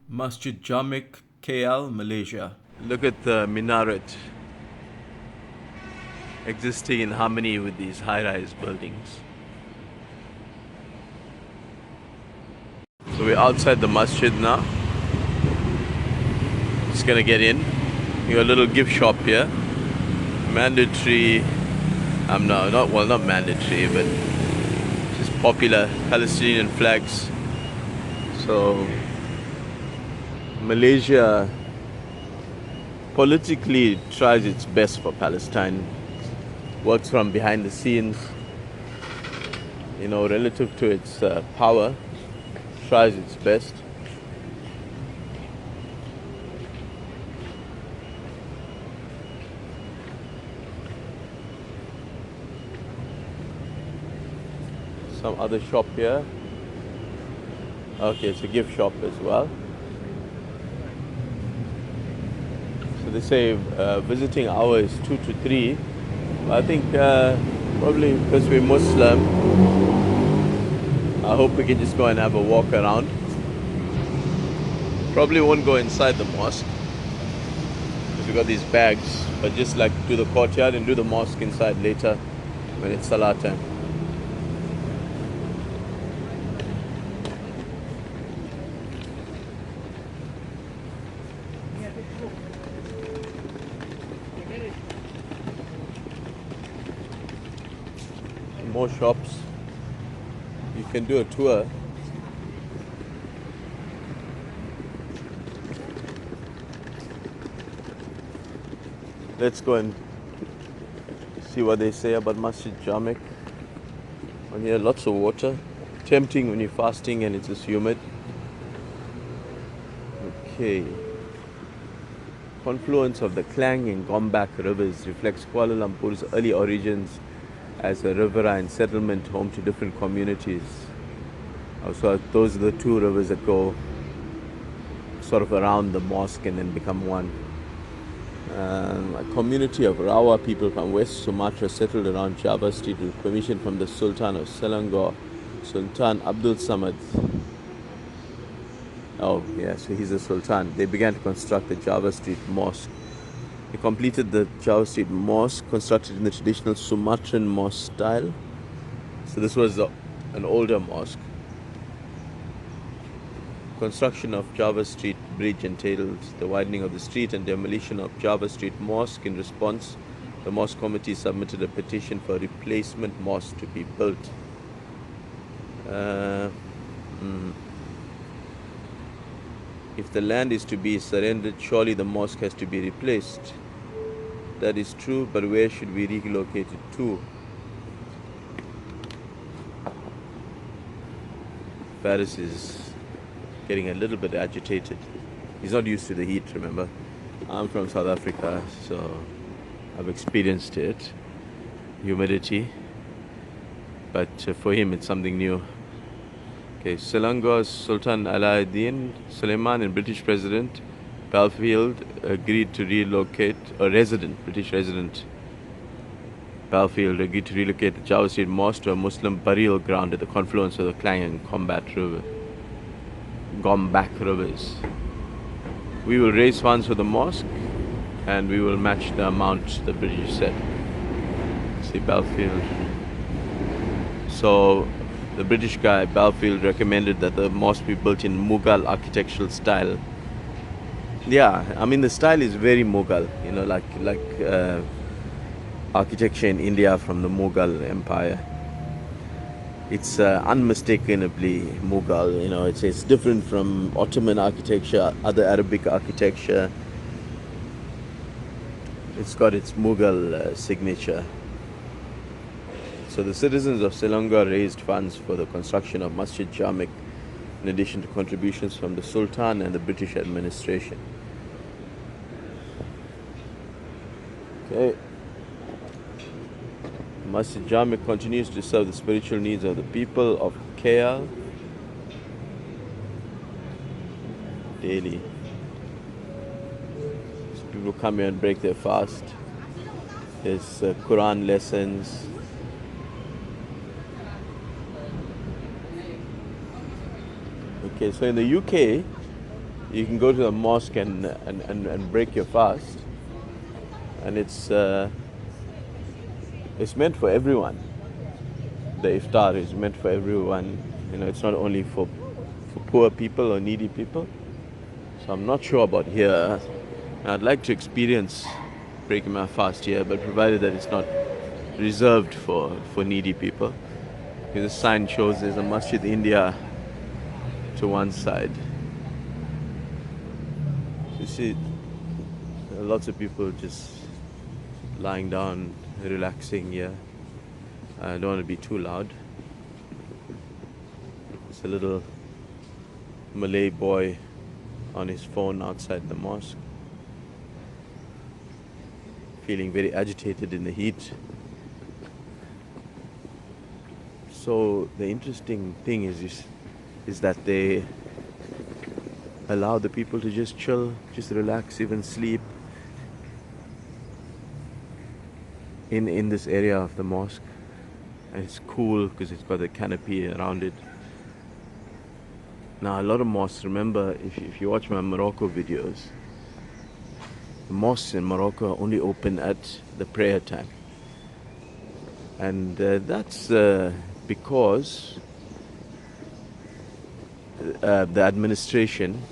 Masjid Jamek, KL, Malaysia. Look at the minaret existing in harmony with these high-rise buildings. So we're outside the masjid now. Just gonna get in. You got a little gift shop here. Mandatory, not mandatory, but just popular Palestinian flags. So Malaysia politically tries its best for Palestine, works from behind the scenes, relative to its power, tries its best. Some other shop here. Okay, it's a gift shop as well. So they say visiting hour is 2 to 3. I think probably because we're Muslim, I hope we can just go and have a walk around. Probably won't go inside the mosque because we got these bags, but just like do the courtyard and do the mosque inside later when it's Salah time. More shops. You can do a tour. Let's go and see what they say about Masjid Jamek. On here, lots of water. Tempting when you're fasting and it's just humid. Okay. Confluence of the Klang and Gombak rivers reflects Kuala Lumpur's early origins as a riverine settlement home to different communities. So those are the two rivers that go sort of around the mosque and then become one. A community of Rawa people from West Sumatra settled around Java Street with permission from the Sultan of Selangor, Sultan Abdul Samad. Oh yeah, so he's a sultan. They began to construct the Java Street Mosque. They completed the Java Street Mosque, constructed in the traditional Sumatran mosque style. So this was an older mosque. Construction of Java Street Bridge entailed the widening of the street and demolition of Java Street Mosque. In response, the mosque committee submitted a petition for a replacement mosque to be built. If the land is to be surrendered, surely the mosque has to be replaced. That is true, but where should we relocate it to? Paris is getting a little bit agitated. He's not used to the heat, remember? I'm from South Africa, so I've experienced it. Humidity. But for him, it's something new. Okay, Selangor's Sultan Alauddin Suleiman and British President Belfield agreed to relocate, British resident Belfield agreed to relocate the Java Street Mosque to a Muslim burial ground at the confluence of the Klang and Gombak rivers. We will raise funds for the mosque and we will match the amount the British said. See, Belfield. So the British guy, Belfield, recommended that the mosque be built in Mughal architectural style. Yeah, I mean the style is very Mughal, like architecture in India from the Mughal Empire. It's unmistakably Mughal, it's different from Ottoman architecture, other Arabic architecture. It's got its Mughal signature. So the citizens of Selangor raised funds for the construction of Masjid Jamek, in addition to contributions from the Sultan and the British administration. Okay. Masjid Jamek continues to serve the spiritual needs of the people of KL daily. So people come here and break their fast. There's Quran lessons. Okay, so in the UK, you can go to the mosque and break your fast, and it's meant for everyone. The iftar is meant for everyone. You know, it's not only for poor people or needy people. So I'm not sure about here. I'd like to experience breaking my fast here, but provided that it's not reserved for needy people. Because the sign shows there's a Masjid India to one side. You see lots of people just lying down, relaxing here. I don't want to be too loud. It's a little Malay boy on his phone outside the mosque, feeling very agitated in the heat. So the interesting thing is that they allow the people to just chill, just relax, even sleep in this area of the mosque. And it's cool because it's got a canopy around it. Now, a lot of mosques, remember, if you watch my Morocco videos, the mosques in Morocco are only open at the prayer time. And that's because the administration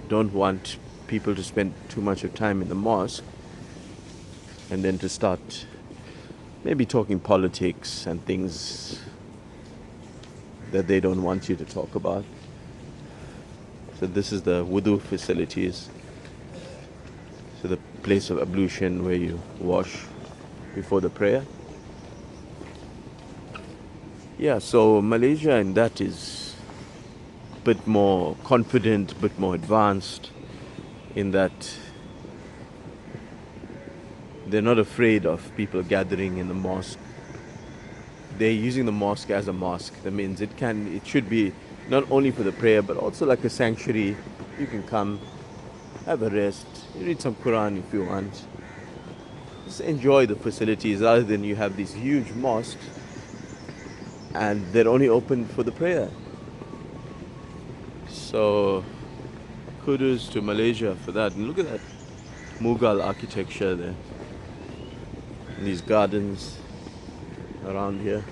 don't want people to spend too much of time in the mosque and then to start maybe talking politics and things that they don't want you to talk about. So this is the wudu facilities. So the place of ablution where you wash before the prayer. Yeah, so Malaysia in that is a bit more confident, a bit more advanced in that they're not afraid of people gathering in the mosque. They're using the mosque as a mosque. That means it should be not only for the prayer but also like a sanctuary. You can come, have a rest, read some Quran if you want. Just enjoy the facilities rather than you have these huge mosques and they're only open for the prayer. So kudos to Malaysia for that. And look at that Mughal architecture there. And these gardens around here.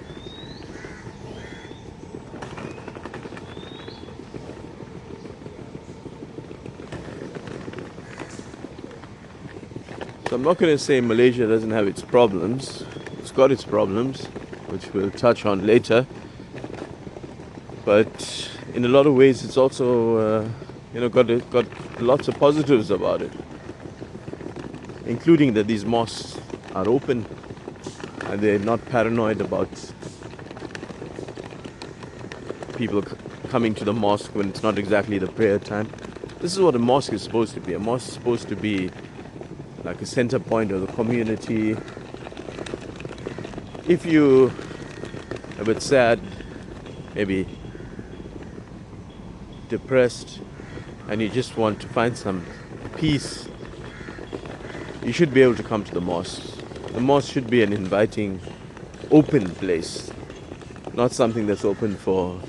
So I'm not going to say Malaysia doesn't have its problems. It's got its problems, which we'll touch on later. But in a lot of ways, it's also got lots of positives about it, including that these mosques are open and they're not paranoid about people coming to the mosque when it's not exactly the prayer time. This is what a mosque is supposed to be. A mosque is supposed to be like a center point of the community. If you are a bit sad, maybe depressed, and you just want to find some peace, you should be able to come to the mosque. The mosque should be an inviting, open place, not something that's open for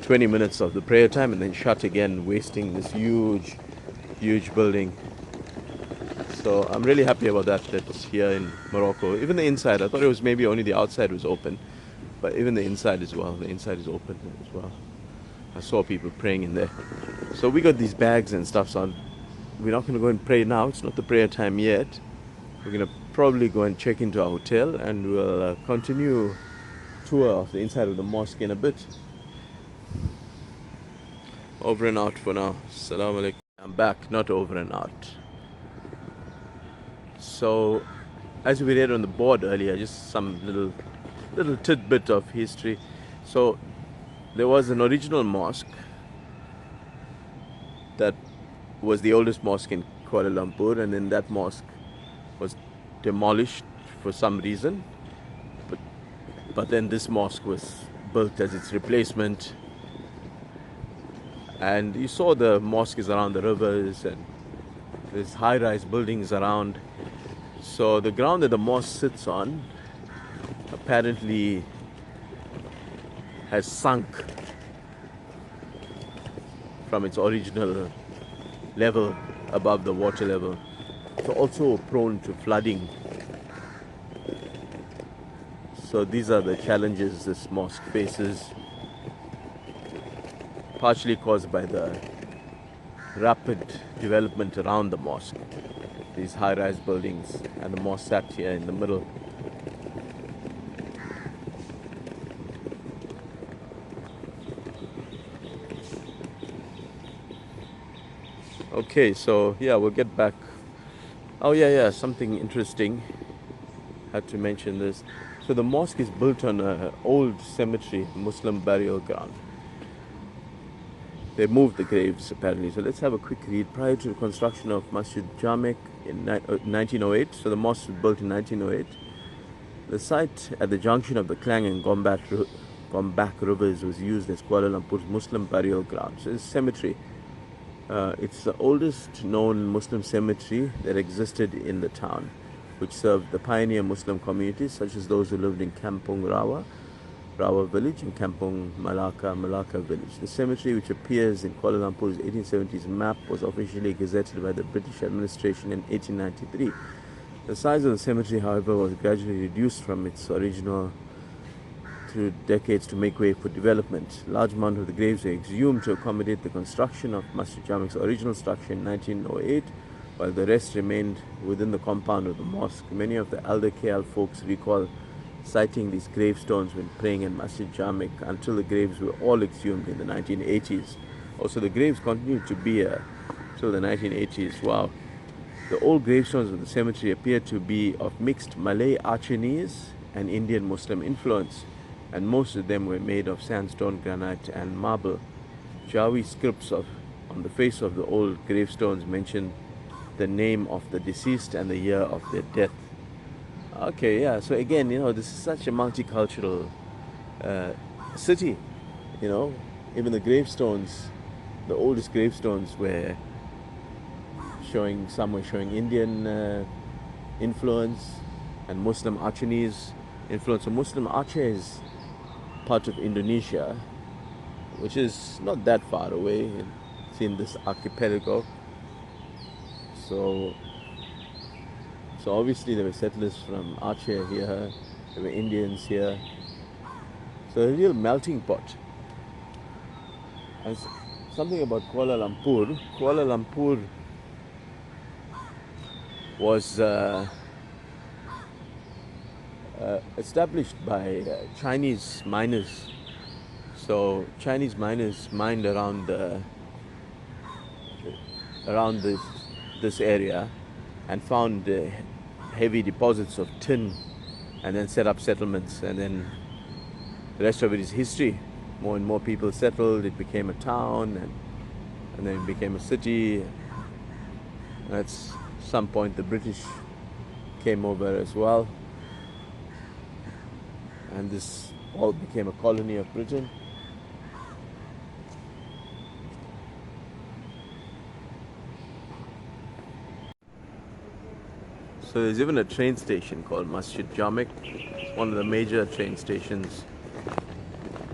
20 minutes of the prayer time and then shut again, wasting this huge building. So I'm really happy about that it's here in Morocco. Even the inside, I thought it was maybe only the outside was open, but even the inside as well. The inside is open as well. I saw people praying in there. So we got these bags and stuff, so we're not going to go and pray now. It's not the prayer time yet. We're going to probably go and check into our hotel and we'll continue tour of the inside of the mosque in a bit. Over and out for now. Assalamu alaikum. I'm back, not over and out. So, as we read on the board earlier, just some little tidbit of history. So, there was an original mosque that was the oldest mosque in Kuala Lumpur, and then that mosque was demolished for some reason. But then this mosque was built as its replacement. And you saw the mosques around the rivers and there's high-rise buildings around. So the ground that the mosque sits on apparently has sunk from its original level above the water level. It's also prone to flooding. So these are the challenges this mosque faces, partially caused by the rapid development around the mosque. These high-rise buildings, and the mosque sat here in the middle. Okay, so yeah, we'll get back. Oh yeah, something interesting. Had to mention this. So the mosque is built on an old cemetery, Muslim burial ground. They moved the graves apparently. So let's have a quick read. Prior to the construction of Masjid Jamek in 1908, so the mosque was built in 1908. The site at the junction of the Klang and Gombak rivers was used as Kuala Lumpur's Muslim burial ground. So it's a cemetery. It's the oldest known Muslim cemetery that existed in the town, which served the pioneer Muslim communities such as those who lived in Kampung Rawa village, and Kampung Malacca village. The cemetery, which appears in Kuala Lumpur's 1870s map, was officially gazetted by the British administration in 1893. The size of the cemetery, however, was gradually reduced from its original through decades to make way for development. Large amount of the graves were exhumed to accommodate the construction of Masjid Jamek's original structure in 1908, while the rest remained within the compound of the mosque. Many of the elder KL folks recall citing these gravestones when praying in Masjid Jamek until the graves were all exhumed in the 1980s. Also, the graves continued to be till the 1980s. Wow. The old gravestones of the cemetery appear to be of mixed Malay, Achinese and Indian Muslim influence, and most of them were made of sandstone, granite and marble. Jawi scripts on the face of the old gravestones mention the name of the deceased and the year of their death. Okay, yeah, so again, this is such a multicultural city, even the gravestones, the oldest gravestones were some were showing Indian influence and Muslim Achinese influence. So Muslim Aceh is part of Indonesia, which is not that far away. It's in this archipelago. So obviously there were settlers from Aceh here, there were Indians here. So a real melting pot. And something about Kuala Lumpur. Kuala Lumpur was established by Chinese miners. So Chinese miners mined around this area and found heavy deposits of tin, and then set up settlements, and then the rest of it is history. More and more people settled, it became a town, and then it became a city. And at some point the British came over as well, and this all became a colony of Britain. So there's even a train station called Masjid Jamek. It's one of the major train stations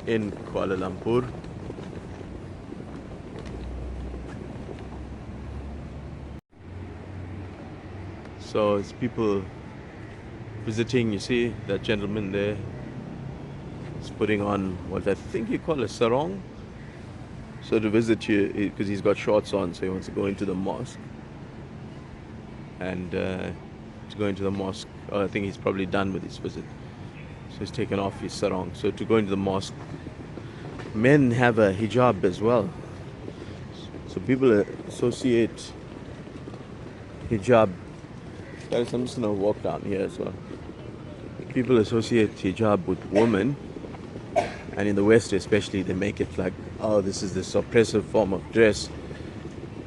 in Kuala Lumpur. So it's people visiting. You see that gentleman there is putting on what I think you call a sarong. So to visit you, because he's got shorts on, so he wants to go into the mosque. And to go into the mosque, I think he's probably done with his visit. So he's taken off his sarong. So to go into the mosque, men have a hijab as well. So people associate hijab. Guys, I'm just going to walk down here as well. People associate hijab with women, and in the West especially, they make it like, oh, this is this oppressive form of dress.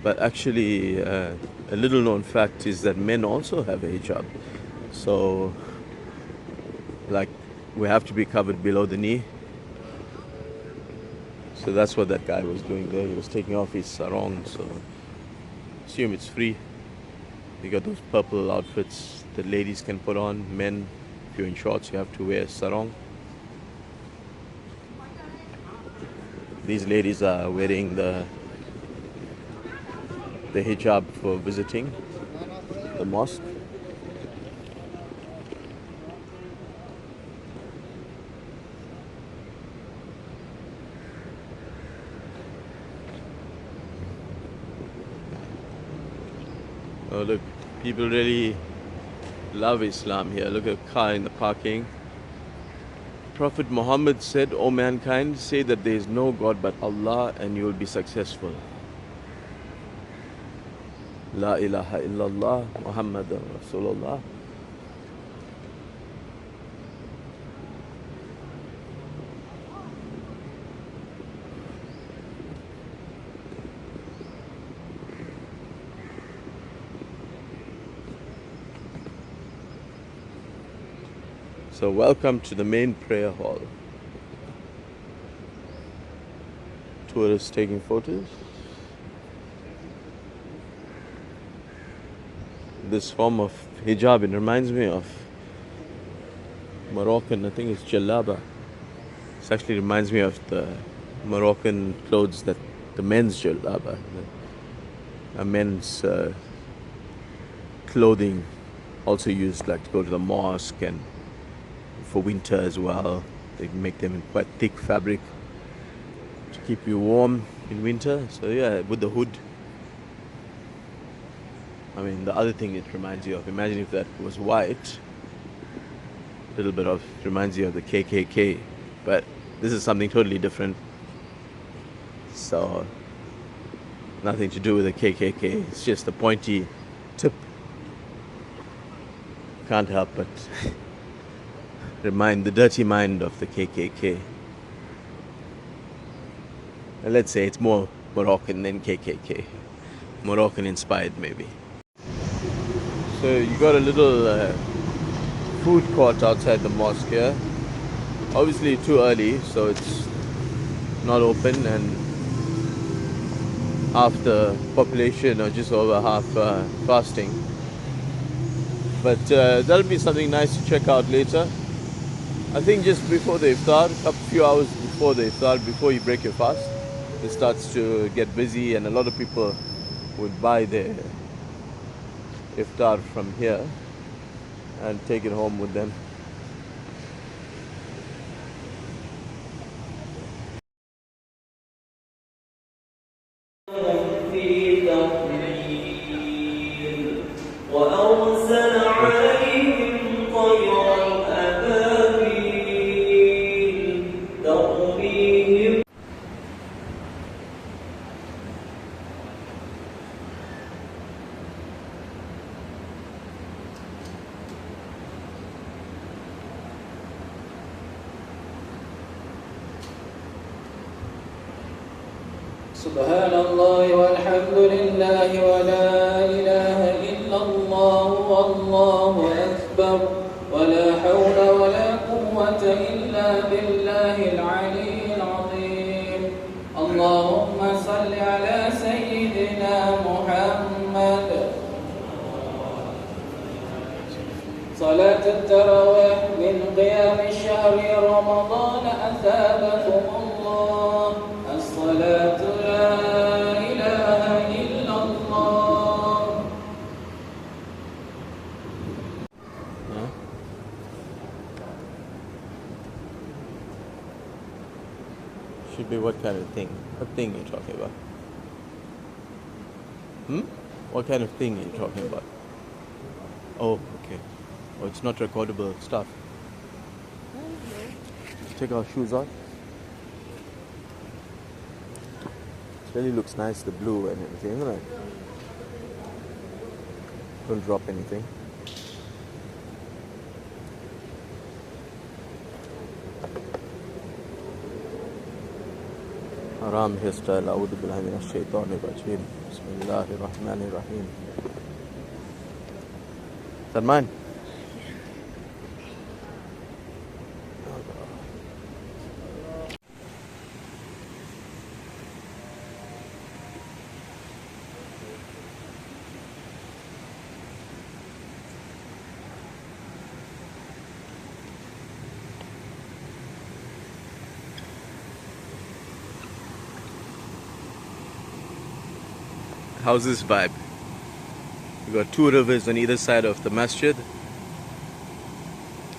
But actually, a little known fact is that men also have a hijab. So, like, we have to be covered below the knee. So that's what that guy was doing there. He was taking off his sarong. So, assume it's free. You got those purple outfits that ladies can put on. Men, if you're in shorts, you have to wear sarong. These ladies are wearing the the hijab for visiting the mosque. Oh look, people really love Islam here. Look at a car in the parking. Prophet Muhammad said, "O mankind, say that there is no God but Allah and you will be successful." La ilaha illallah Muhammadan Rasulullah. So welcome to the main prayer hall. Tourists taking photos. This form of hijab, it reminds me of Moroccan, I think it's jalaba. It actually reminds me of the Moroccan clothes, that the men's jalaba, a men's clothing, also used like to go to the mosque and for winter as well. They make them in quite thick fabric to keep you warm in winter. So yeah, with the hood. I mean, the other thing it reminds you of, imagine if that was white, a little bit of, reminds you of the KKK. But this is something totally different. So, nothing to do with the KKK. It's just a pointy tip. Can't help but remind the dirty mind of the KKK. And let's say it's more Moroccan than KKK. Moroccan inspired maybe. So you got a little food court outside the mosque here. Obviously too early, so it's not open, and half the population or just over half fasting. But that'll be something nice to check out later. I think just before the iftar, a few hours before the iftar, before you break your fast, it starts to get busy, and a lot of people would buy their iftar from here and take it home with them. سبحان الله والحمد لله ولا إله إلا الله والله أكبر ولا حول ولا قوة إلا بالله العلي العظيم. اللهم صل على سيدنا محمد. صلاة التراويح من قيام الشهر رمضان أثابكم الله. الصلاة لا إله إلا الله. Should be what kind of thing? What thing are you talking about? What kind of thing are you talking about? Oh, okay. Oh, it's not recordable stuff. Take our shoes off. It really looks nice, the blue and everything, isn't it? Don't drop anything. Haram hairstyle. A'udhu billahi minash shaitanir rajim. Bismillahir rahmanir rahim. Is that mine? How's this vibe? You got two rivers on either side of the masjid,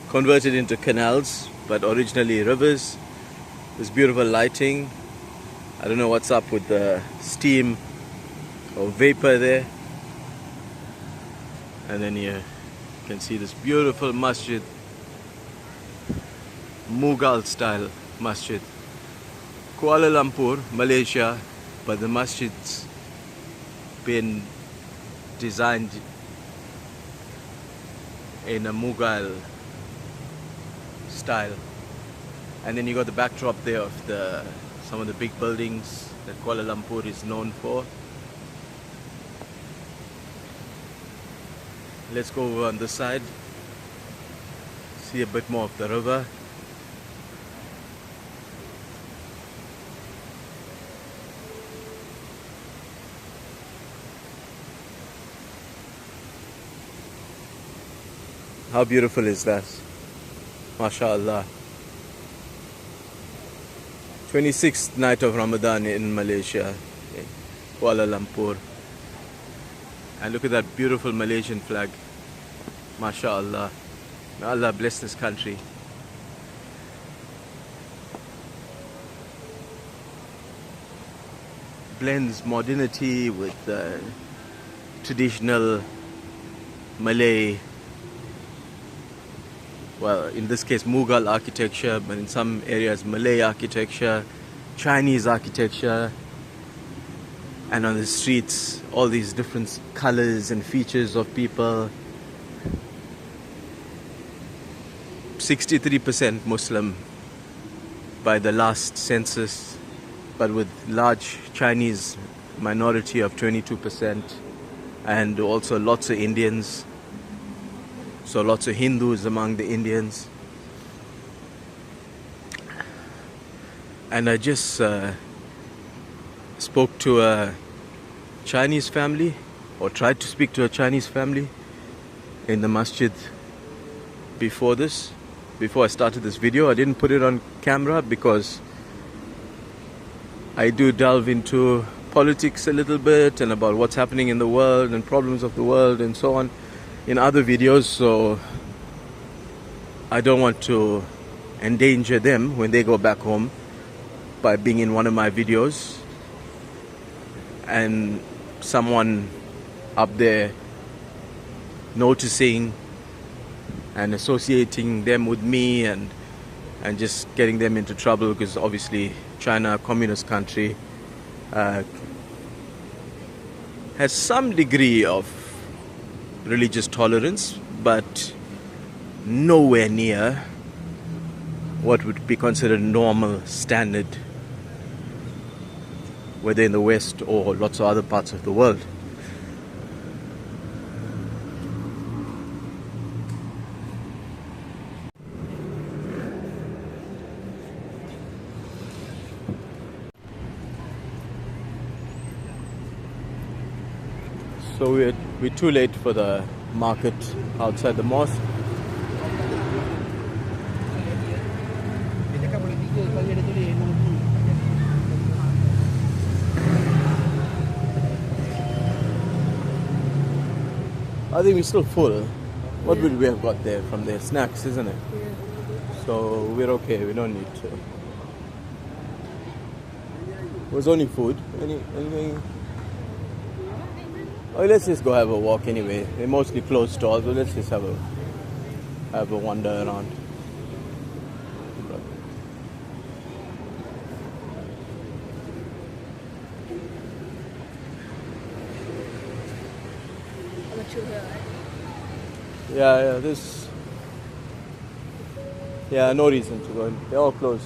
converted into canals, but originally rivers. There's beautiful lighting. I don't know what's up with the steam or vapor there. And then here you can see this beautiful masjid, Mughal style masjid. Kuala Lumpur, Malaysia, but the masjid's been designed in a Mughal style. And then you got the backdrop there of some of the big buildings that Kuala Lumpur is known for. Let's go over on this side, see a bit more of the river. How beautiful is that? MashaAllah. 26th night of Ramadan in Malaysia, in Kuala Lumpur. And look at that beautiful Malaysian flag. MashaAllah. May Allah bless this country. Blends modernity with traditional Malay, well, in this case Mughal architecture, but in some areas Malay architecture, Chinese architecture, and on the streets all these different colors and features of people. 63% Muslim by the last census, but with large Chinese minority of 22%, and also lots of Indians. So lots of Hindus among the Indians. And I just spoke to a Chinese family, or tried to speak to a Chinese family in the masjid before I started this video. I didn't put it on camera because I do delve into politics a little bit and about what's happening in the world and problems of the world and so on in other videos, so I don't want to endanger them when they go back home by being in one of my videos and someone up there noticing and associating them with me and just getting them into trouble, because obviously China, a communist country, has some degree of religious tolerance, but nowhere near what would be considered normal, standard, whether in the West or lots of other parts of the world. So we're too late for the market outside the mosque. I think we're still full. What would we have got there from there? Snacks, isn't it? Yeah. So we're okay, we don't need to. It was only food. Anything? Oh, let's just go have a walk anyway. They're mostly closed stores, so let's just have a wander around. Yeah, no reason to go in. They're all closed.